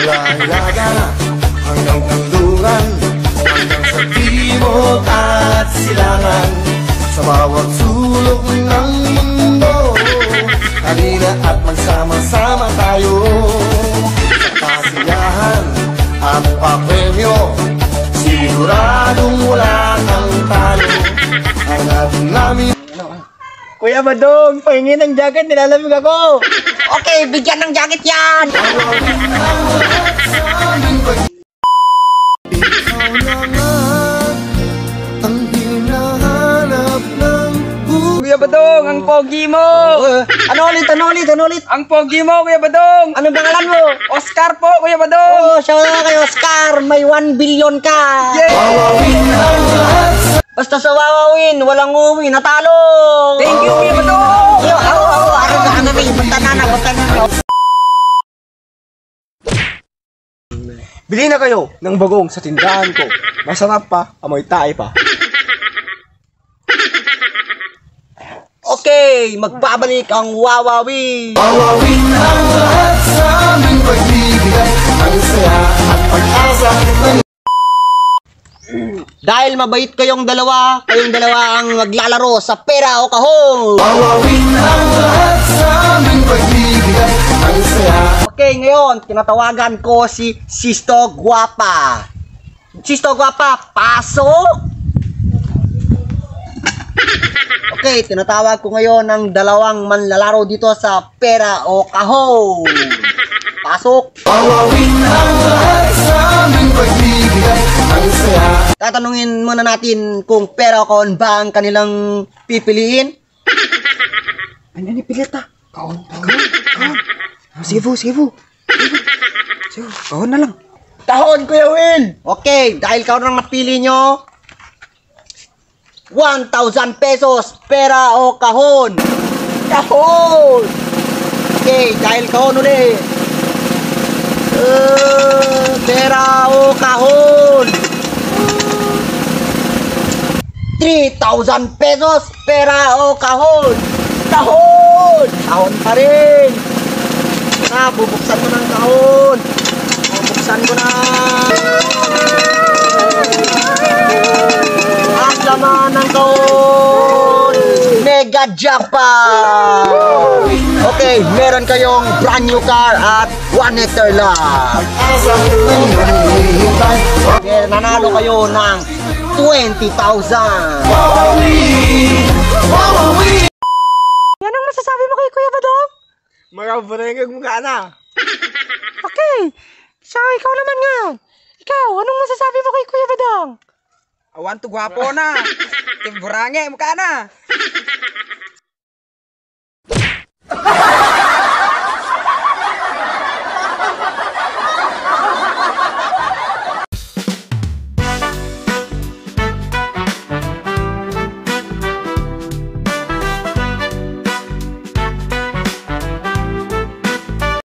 Mula Ilaga hanggang Kanluran, hanggang sa timog at silangan, sa bawat sulok ng mundo, halina at magsama-sama tayo. Sa kasiyahan at papremyo, siguradong wala kang talo. Ang ating namin. Kuya Badong, pahingin ng jacket, nilalamig ako. Okay, bigyan ng jacket yan! Ang hinahanap ng Kuya Badong, ang pogi mo. Ano ulit? Ang pogi mo, Kuya Badong. Ano pangalan mo? Oscar po, Kuya Badong. Oh, shout out kay Oscar, may 1 billion ka! Basta sa wawawin, walang uwi, natalo! Thank you, Kuya Badong. Yo, punta na. Bili na kayo ng bagong sa tindahan ko. Masarap pa, amoy tae pa. Okay, magbabalik ang wawawin! Wawawin ang lahat sa aming pagbibigay, ang saya at pag-asa ng... Dahil mabait kayong dalawa ang maglalaro sa pera o kahon! Wawawin ang lahat sa aming pagbibigay, ang saya. Okay, ngayon, tinatawagan ko si Sisto Guapa. Sisto Guapa, pasok! Okay, tinatawag ko ngayon ng dalawang manlalaro dito sa pera o kahon. Pasok! Wawawin ang lahat sa aming pagbibigay, ang saya. Tatanungin muna natin kung pera o kahon ba ang kanilang pipiliin. Ano ni pilita? Kahon. Sige po. Kahon na lang. Kahon, Kuya Will! Okay, dahil kahon ang napili nyo, 1,000 pesos, pera o kahon. Kahon! Okay, dahil kahon ulit. Pera o kahon. 3,000 pesos, pera o kahon. Kahon! Kahon pa rin. Bubuksan ko ng kahon. Bubuksan ko na. At laman ng kahon, mega jackpot! Okay, meron kayong brand new car at 1 hectare lang. Okay, nanalo kayo ng 20,000. Yan ang masasabi mo kay Kuya Badong? Magabarengag mukha na. Okay, so ikaw naman nga. Ikaw, anong masasabi mo kay Kuya Badong? Awan to gwapo na. Timburange mukha na.